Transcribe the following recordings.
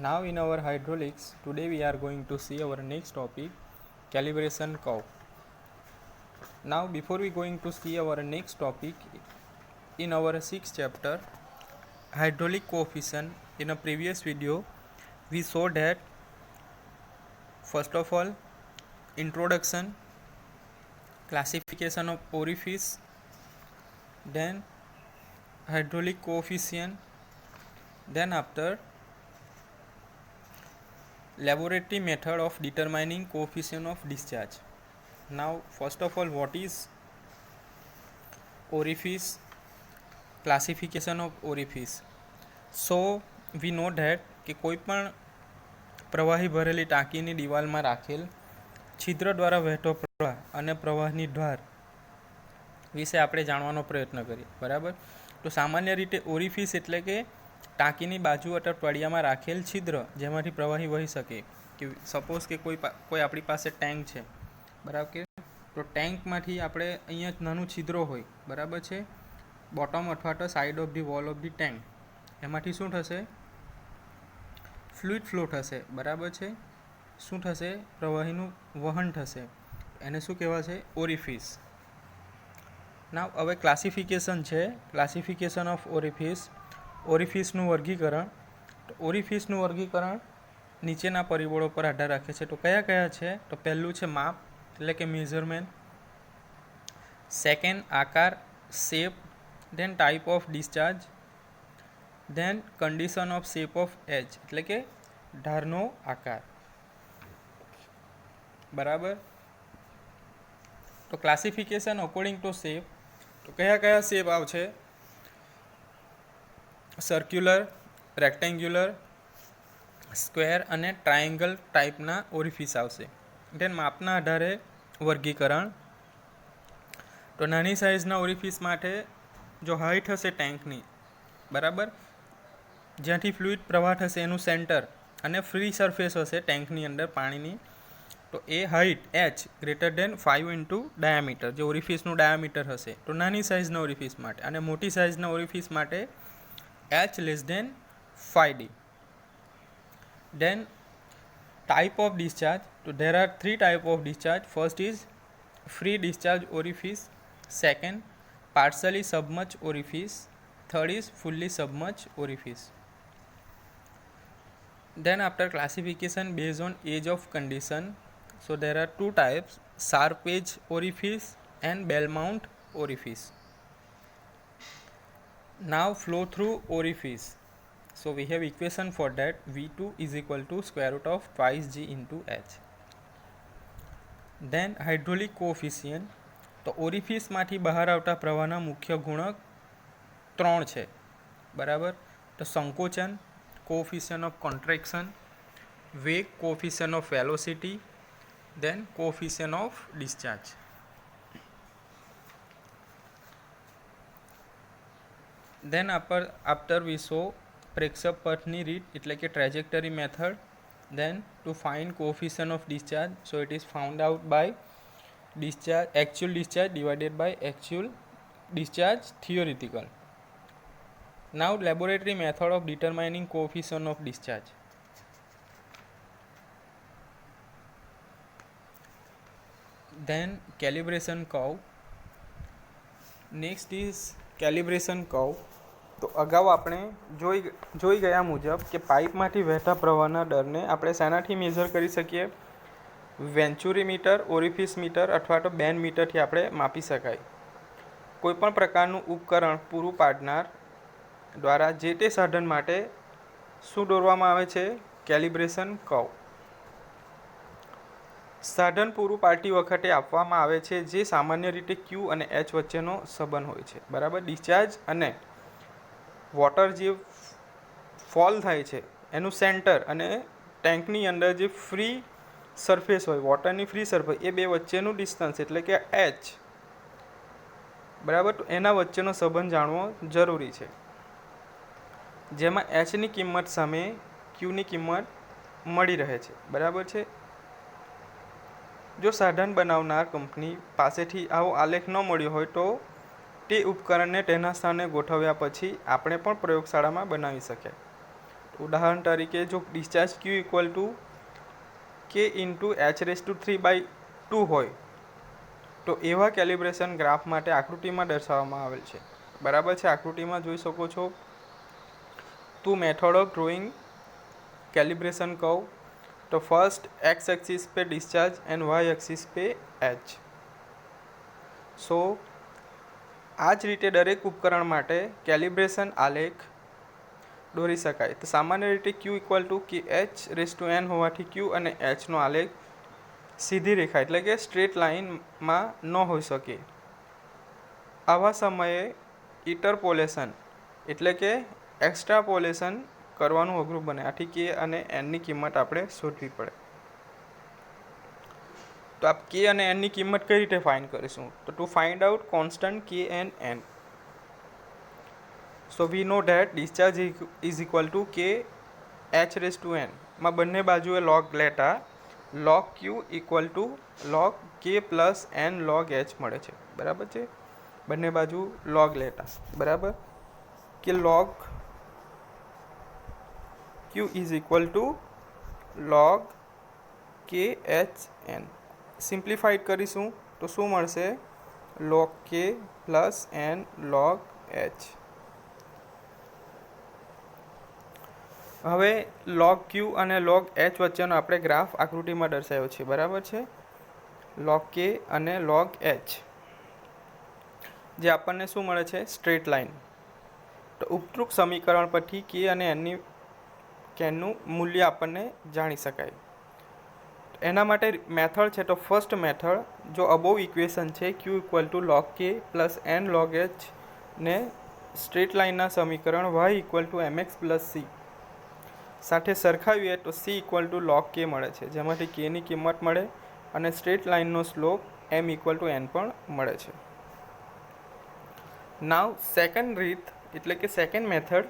Now in our hydraulics, today we are going to see our next topic, calibration curve. Now before we going to see our next topic, in our sixth chapter, hydraulic coefficient, in a previous video, we saw that first of all, introduction, classification of orifice, then hydraulic coefficient, then after laboratory method of determining coefficient of discharge. Now first of all, what is orifice, classification of orifice? So we know that કે કોઈ પણ પ્રવાહી ભરેલી ટાંકીની દિવાલમાં રાખેલ છિદ્ર દ્વારા વહેતો પ્રવાહ અને પ્રવાહની ધાર વિશે આપણે જાણવાનો પ્રયત્ન કરીએ, બરાબર. તો સામાન્ય રીતે ઓરિફિસ એટલે કે ટાંકીની બાજુ અથવા તળિયામાં રાખેલ છિદ્ર જેમાંથી પ્રવાહી વહી શકે. કે સપોઝ કે કોઈ આપણી પાસે ટેન્ક છે, બરાબર. કે તો ટેન્કમાંથી આપણે અહીંયા નાનું છિદ્રો હોય, બરાબર છે, બોટમ અથવા તો side of the wall of the tank. એમાંથી શું થશે? ફ્લુઇડ ફ્લો થશે, બરાબર છે. શું થશે? પ્રવાહીનું વહન થશે. એને શું કહેવાશે? ઓરિફિસ. ના હવે ક્લાસિફિકેશન છે, ક્લાસિફિકેશન ઓફ ઓરિફિસ. ઓરિફિસનું વર્ગીકરણ. તો ઓરિફિસનું વર્ગીકરણ નીચેના પરિબળો પર આધાર રાખે છે. તો કયા કયા છે? તો પહેલું છે માપ એટલે કે મેઝરમેન્ટ. સેકન્ડ આકાર, shape. Then type of discharge. Then condition of shape of edge એટલે કે ધારનો આકાર, બરાબર. તો ક્લાસિફિકેશન અકોર્ડિંગ ટુ શેપ. તો કયા કયા શેપ આવશે? સર્ક્યુલર, રેક્ટેન્ગ્યુલર, સ્ક્વેર અને ટ્રાયેંગલ ટાઈપના ઓરિફિસ આવશે. ધેન માપના આધારે વર્ગીકરણ. તો નાની સાઇઝના ઓરિફિસ માટે જો હાઈટ હશે ટેન્કની, બરાબર, જ્યાંથી ફ્લુઇડ પ્રવાહ થશે એનું સેન્ટર અને ફ્રી સરફેસ હશે ટેન્કની અંદર પાણીની, તો એ height H greater than 5 into diameter, જે ઓરિફિસનું ડાયામીટર હશે. તો નાની સાઇઝના ઓરિફિસ માટે. અને મોટી સાઇઝના ઓરિફિસ માટે H less than 5D. Then type of discharge. So there are three type of discharge. First is free discharge orifice. Second, partially submerged orifice. Third is fully submerged orifice. Then after classification based on age of condition, so there are two types: sharp edge orifice and bell mount orifice. Now flow through orifice. So we have equation for that. V2 is equal to square root of twice G into H. Then hydraulic coefficient. તો ઓરિફિસમાંથી બહાર આવતા પ્રવાહના મુખ્ય ગુણક 3 છે, બરાબર. તો સંકોચન, કોએફિશિયન્ટ ઓફ કોન્ટ્રેક્શન, વેગ, coefficient of velocity, then coefficient of discharge. Then after we saw પ્રેક્ષક પથની રીત એટલે કે trajectory method. Then to find coefficient of discharge, so it is found out by actual discharge divided by actual discharge theoretical. Now laboratory method of determining coefficient of discharge. Then calibration curve. Next is calibration curve. તો અગાઉ આપણે જોઈ ગયા મુજબ કે પાઇપમાંથી વહેતા પ્રવાહના દરને આપણે શાનાથી મેઝર કરી શકીએ? વેન્ચુરી મીટર, ઓરિફિસ મીટર અથવા તો બેન મીટરથી આપણે માપી શકાય. કોઈપણ પ્રકારનું ઉપકરણ પૂરું પાડનાર દ્વારા જે તે સાધન માટે શું દોરવામાં આવે છે? Calibration curve. સાધન પૂરું પાડતી વખતે આપવામાં આવે છે જે સામાન્ય રીતે ક્યુ અને એચ વચ્ચેનો સંબંધ હોય છે, બરાબર. ડિસ્ચાર્જ અને વોટર જે ફોલ થાય છે એનું સેન્ટર અને ટેન્કની અંદર જે ફ્રી સરફેસ હોય, વોટરની ફ્રી સરફેસ, એ બે વચ્ચેનું ડિસ્ટન્સ એટલે કે એચ, બરાબર. તો એના વચ્ચેનો સંબંધ જાણવો જરૂરી છે, જેમાં એચની કિંમત સામે ક્યુની કિંમત મળી રહે છે, બરાબર છે. જો સાધન બનાવનાર કંપની પાસેથી આવો આલેખ ન મળ્યો હોય તો તે ઉપકરણને તેના સ્થાને ગોઠવ્યા પછી આપણે પણ પ્રયોગશાળામાં બનાવી શકાય. ઉદાહરણ તરીકે જો discharge Q equal to k into h⁻³ હોય તો એવા કેલિબ્રેશન ગ્રાફ માટે આકૃતિમાં દર્શાવવામાં આવેલ છે. બરાબર છે. આકૃતિમાં જોઈ શકો છો. Two method of drawing calibration curve. તો ફર્સ્ટ एक्स एक्सिस पे डिस्चार्ज एंड वाई एक्सिस पे एच. સો આ જ રીતે દરેક ઉપકરણ માટે કેલિબ્રેશન આલેખ દોરી શકાય. તો સામાન્ય રીતે ક્યુ ઇક્વલ ટુ કે h⁻n હોવાથી ક્યુ અને એચનો આલેખ સીધી રેખા એટલે કે સ્ટ્રેટ લાઇનમાં ન હોઈ શકે. આવા સમયે ઇન્ટરપોલેશન એટલે કે એક્સ્ટ્રાપોલેશન કરવાનું અઘરું બને. આથી કે અને એનની કિંમત આપણે શોધવી પડે. તો આપ કે અને એનની કિંમત કઈ રીતે ફાઇન્ડ કરીશું? તો to find out constant K and N, so we know that discharge is equal to K h⁻n માં બંને બાજુએ લોગ લેતા log q equal to log k plus n log h મળે છે. બરાબર છે. બંને બાજુ લોગ લેતા બરાબર કે log q is equal to log k h n. Simplified કરીશું તો શું મળશે? log k plus n log h. હવે log q અને log h વચ્ચેનો આપણે ગ્રાફ આકૃતિમાં દર્શાવ્યો છે. બરાબર છે. log k અને log h જે આપણને શું મળે છે? Straight line. તો ઉપરોક્ત સમીકરણ પરથી કે અને એનનું મૂલ્ય આપણને જાણી શકાય. એના માટે મેથડ છે. તો ફર્સ્ટ મેથડ જો અબોવ ઇક્વેશન છે q equal to log k plus n log h ને સ્ટ્રેટ લાઇનના સમીકરણ y equal to mx plus c સાથે સરખાવીએ તો c equal to log k મળે છે, જેમાંથી kની કિંમત મળે અને સ્ટ્રેટ લાઇનનો slope m equal to n પણ મળે છે. નાવ સેકન્ડ રીત એટલે કે સેકન્ડ મેથડ.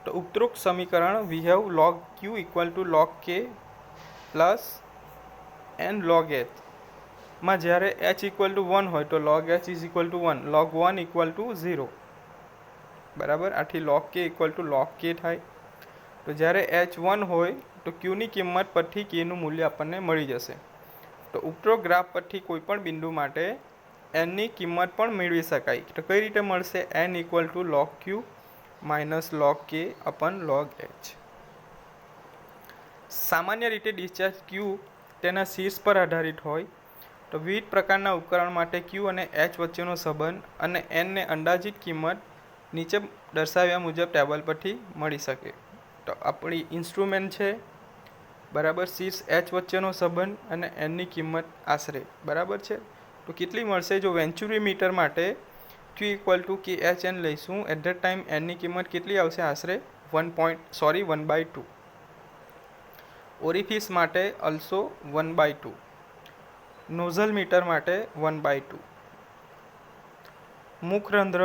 તો ઉપરોક્ત સમીકરણ we have log q equal to log k plus n log h માં જ્યારે h ઇક્વલ ટુ 1 હોય તો log h is equal two 1, log 1 equal to 0. બરાબર. આથી log k equal to log k થાય. તો જ્યારે h 1 હોય તો ક્યુની કિંમત પરથી કેનું મૂલ્ય આપણને મળી જશે. તો ઉપરોક્ત ગ્રાફ પરથી કોઈપણ બિંદુ માટે એનની કિંમત પણ મેળવી શકાય. તો કઈ રીતે મળશે? n equal to log q minus log k અપન log h. સામાન્ય રીતે ડિસ્ચાર્જ ક્યુ તેના શીર્ષ પર આધારિત હોય. તો વિવિધ પ્રકારના ઉપકરણ માટે ક્યુ અને એચ વચ્ચેનો સંબંધ અને એનને અંદાજિત કિંમત નીચે દર્શાવ્યા મુજબ ટેબલ પરથી મળી શકે. તો આપણી ઇન્સ્ટ્રુમેન્ટ છે. બરાબર. શીર્ષ એચ વચ્ચેનો સંબંધ અને એનની કિંમત આશરે. બરાબર છે. તો કેટલી મળશે? જો વેન્ચુરી મીટર માટે ક્યુ ઇક્વલ ટુ કે એચ એન લઈશું એટ ધેટ ટાઈમ એનની કિંમત કેટલી આવશે? આશરે 1/2. ઓરિફિસ માટે અલ્સો 1/2. નોઝલ મીટર માટે 1/2. મુખરંધ્ર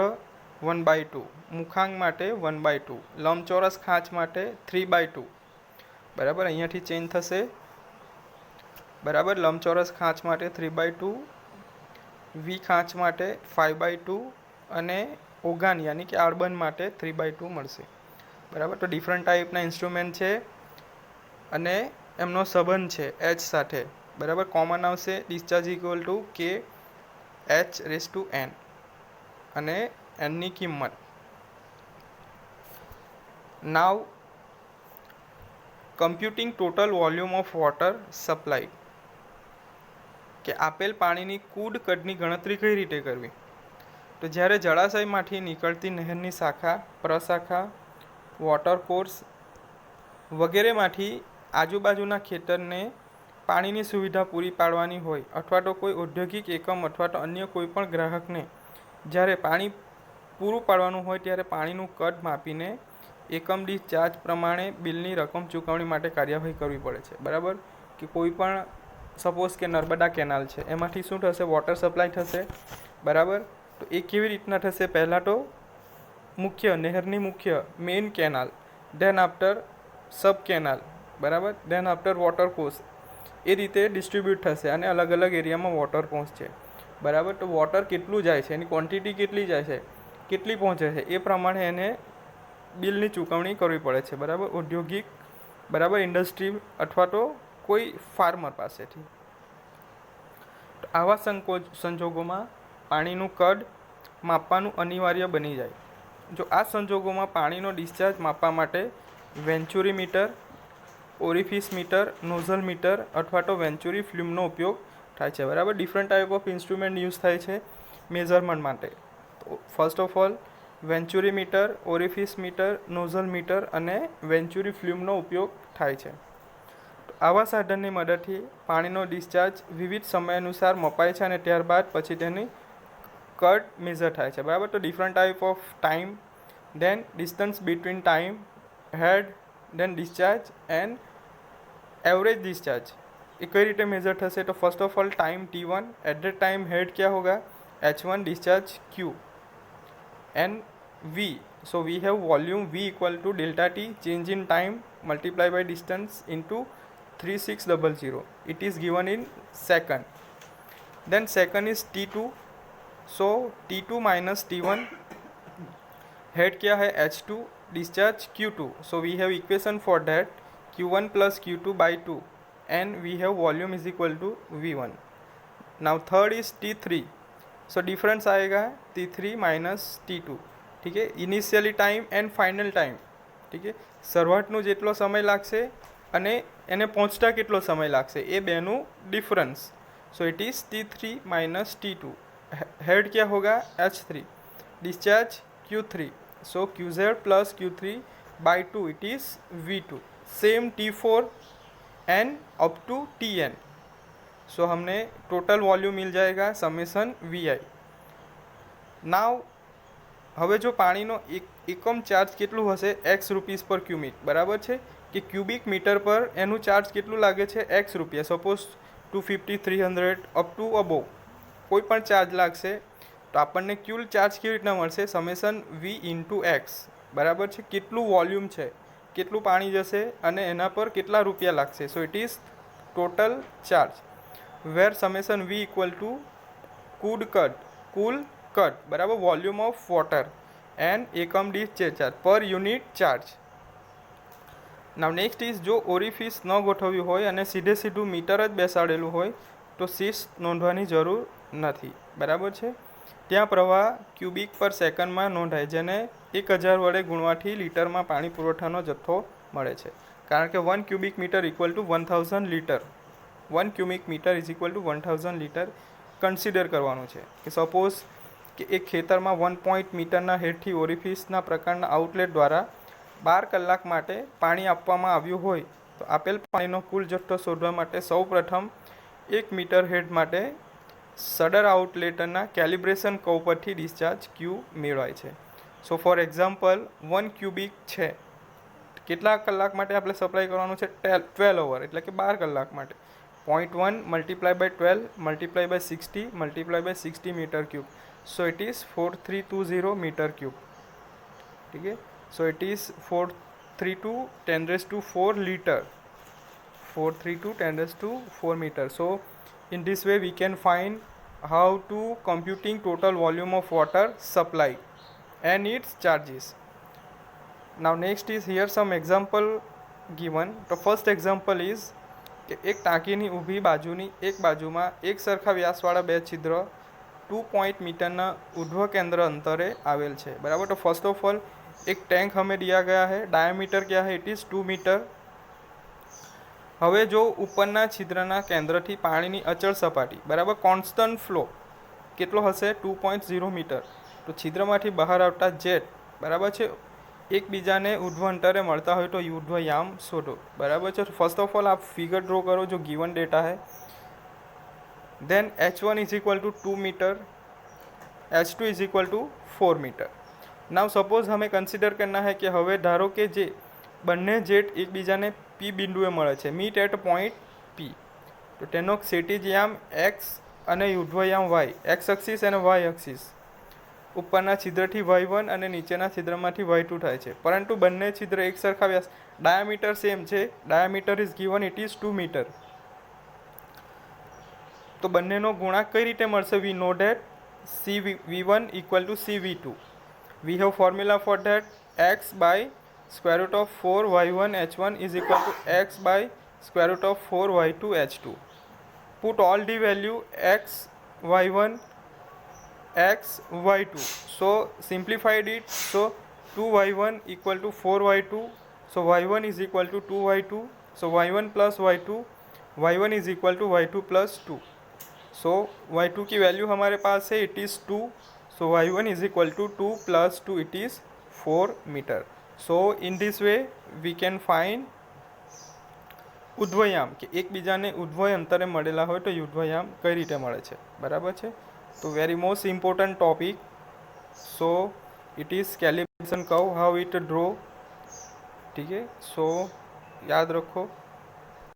1/2. મુખાંગ માટે 1/2. લંબચોરસ ખાંચ માટે 3/2. બરાબર. અહીંયાથી ચેન્જ થશે. બરાબર. લંબચોરસ ખાંચ માટે 3/2, વી ખાંચ માટે 5/2 અને ઓગાન યાની કે આર્બન માટે 3/2 મળશે. બરાબર. તો ડિફરન્ટ ટાઈપના ઇન્સ્ટ્રુમેન્ટ છે અને એમનો સંબંધ છે એચ સાથે. બરાબર. કોમન આવશે discharge equal to K h⁻n અને એનની કિંમત. Now computing total volume of water supply કે આપેલ પાણીની કુલ કદની ગણતરી કઈ રીતે કરવી? તો જ્યારે જળાશયમાંથી નીકળતી નહેરની શાખા, પ્રશાખા, વોટરકોર્સ વગેરેમાંથી આજુબાજુના ખેતરને પાણીની સુવિધા પૂરી પાડવાની હોય અથવા તો કોઈ ઔદ્યોગિક એકમ અથવા તો અન્ય કોઈ પણ ગ્રાહકને જ્યારે પાણી પૂરું પાડવાનું હોય ત્યારે પાણીનું કદ માપીને એકમ દીઠ ચાર્જ પ્રમાણે બિલની રકમ ચૂકવણી માટે કાર્યવાહી કરવી પડે છે. બરાબર. કે કોઈ પણ સપોઝ કે નર્મદા કેનાલ છે, એમાંથી શું થશે? વોટર સપ્લાય થશે. બરાબર. તો એ કેવી રીતના થશે? પહેલાં તો મુખ્ય નહેરની મુખ્ય main canal, then after sub canal. બરાબર. Then after water course. એ રીતે ડિસ્ટ્રીબ્યુટ થશે અને અલગ અલગ એરિયામાં વોટર પહોંચશે. બરાબર. તો વોટર કેટલું જાય છે, એની ક્વોન્ટિટી કેટલી જાય છે, કેટલી પહોંચે છે, એ પ્રમાણે એને બિલની ચૂકવણી કરવી પડે છે, બરાબર, ઔદ્યોગિક, બરાબર, ઇન્ડસ્ટ્રી અથવા તો કોઈ ફાર્મર પાસેથી. આવા સંજોગોમાં પાણીનું કદ માપવાનું અનિવાર્ય બની જાય. જો આ સંજોગોમાં પાણીનો ડિસ્ચાર્જ માપવા માટે venturi meter, orifice meter, nozzle meter અથવા તો વેન્ચુરી ફ્લ્યુમનો ઉપયોગ થાય છે, બરાબર. Different type of instrument use થાય છે મેઝરમેન્ટ માટે. તો first of all venturi meter, orifice meter, nozzle meter અને વેન્ચુરી ફ્લ્યુમનો ઉપયોગ થાય છે. આવા સાધનની મદદથી પાણીનો ડિસ્ચાર્જ વિવિધ સમય અનુસાર મપાય છે અને ત્યારબાદ પછી તેની કટ મેઝર થાય છે, બરાબર. તો different type of time, then distance between time, head, then discharge and average discharge ये कई रीते मेजर थशे. तो first of all time T1, at that time head क्या होगा H1, discharge Q and V. So we have volume V equal to delta T change in time multiply by distance into 3600. It is given in second. Then second is T2. So T2 minus T1, head क्या है H2, discharge Q2. So we have equation for that Q1 plus Q2 by 2 and we have volume is equal to V1. Now third is T3. So difference आएगा T3 minus T2. ठीक है, initially time and final time. ठीक है, શરૂઆતનો જેટલો સમય લાગશે અને એને પહોંચતા કેટલો સમય લાગશે એ બેનું difference. So it is T3 minus T2. Head क्या होगा H3, discharge Q3. So QZ plus Q3 by 2 it is V2. Same T4 and up to Tn. So हमने टोटल वॉल्यूम मिल जाएगा समेसन Vi. नाउ હવે જો પાણીનો એકમ charge કેટલું હશે x રૂપીસ પર ક્યુબિક, બરાબર છે, કે ક્યુબિક મીટર પર એનું ચાર્જ કેટલું લાગે છે x રૂપિયા. સપોઝ 250, 300 અપ ટુ અબોવ કોઈ પણ ચાર્જ લાગશે તો આપણને ક્યુલ ચાર્જ કેવી રીતના મળશે સમેશન V ઇન્ટુ એક્સ, બરાબર છે, કેટલું વોલ્યુમ છે, કેટલું પાણી જશે અને એના પર કેટલા રૂપિયા લાગશે. So it is total charge where summation V equal to કુલ કટ, બરાબર, વોલ્યુમ ઓફ વોટર એન્ડ એકમ દીઠ charge per unit charge. Now next is જો ઓરિફિસ ન ગોઠવ્યું હોય અને સીધું મીટર જ બેસાડેલું હોય તો સીસ નોંધવાની જરૂર નથી, બરાબર છે. ત્યાં પ્રવાહ ક્યુબિક પર સેકન્ડમાં નોંધાય જેને 1000 વડે ગુણવાથી લીટરમાં પાણી પુરવઠાનો જથ્થો મળે છે, કારણ કે 1 cubic metre equal to 1000 litre. 1 cubic metre is equal to 1000 litre consider કરવાનું છે. કે સપોઝ કે એક ખેતરમાં 1 મીટરના હેડથી ઓરિફિસના પ્રકારના આઉટલેટ દ્વારા 12 કલાક માટે પાણી આપવામાં આવ્યું હોય તો આપેલ પાણીનો કુલ જથ્થો શોધવા માટે સૌ પ્રથમ 1 મીટર હેડ માટે સડર આઉટલેટના કેલિબ્રેશન કર્વ પરથી ડિસ્ચાર્જ Q મેળવાય છે. સો ફોર એક્ઝામ્પલ 1 ક્યુબિક છે, કેટલા કલાક માટે આપણે સપ્લાય કરવાનું છે 12 અવર એટલે કે 12 કલાક માટે. 0.1 multiply by 12 multiply by 60 multiply by 60 metre cube. So it is 4320 metre cube. ठीक है, so it is 432 10 raised to 4 liter, 432 10 raised to 4 meter. So in this way we can find how to computing total volume of water supply and its charges. Now next is here some example given. The first example is કે એક ટાંકીની ઊભી બાજુની એક બાજુમાં એક સરખા વ્યાસવાળા બે છિદ્ર 2 મીટરના ઉર્ધ્વ કેન્દ્ર અંતરે આવેલ છે, બરાબર. તો ફર્સ્ટ ઓફ ઓલ एक टैंक हमें दिया गया है, डायमीटर क्या है इट इज़ 2 मीटर. હવે જો ઉપરના છિદ્રના કેન્દ્રથી પાણીની અચળ સપાટી, બરાબર, કોન્સ્ટન્ટ ફ્લો કેટલો હશે 2.0 મીટર. તો છિદ્રમાંથી બહાર આવતા જેટ, બરાબર છે, એકબીજાને ઉર્ધ્વ અંતરે મળતા હોય તો ઉર્ધ્વયામ શોધો, બરાબર છે. ફર્સ્ટ ઓફ ઓલ आप फिगर ड्रॉ करो जो गिवन डेटा है. Then H1 is equal to 2 metre, H2 is equal to 4 metre. Now suppose हमें कन्सिडर करना है कि हवे धारो के जे बने जेट एकबीजाने P बिंदुए मळे छे, मीट एट पॉइंट P. तो तेनो क्षैतिजयाम x अने ऊर्ध्वयाम y, x एक्सिस अने y एक्सिस उपरना छिद्रथी y1 अने नीचेना छिद्रमांथी y2 थाय छे, परंतु बंने छिद्र एक सरखा व्यास, डायामीटर सेम छे. Diameter is given it is 2 metre. तो बंनेनो गुणाक कई रीते मळशे. We know that CV1 equal to CV2. We have formula for that x by square root of 4y1 h1 is equal to x by square root of 4y2 h2. Put all the value x y1 x y2. So simplified it. So 2y1 equal to 4y2. So y1 is equal to 2y2. So y1 plus y2, y1 is equal to y2 plus 2. So y2 की value हमारे पास है it is 2. So y1 is equal to 2 plus 2 it is 4 metre. So in this way we can find ઉદ્વયામ કે એકબીજાને ઉદ્વય અંતરે મળેલા હોય તો ઉદ્વયામ કઈ રીતે મળે છે, બરાબર છે. તો very most important topic. So it is calibration curve, how it draw. ठीक है. सो याद रखो.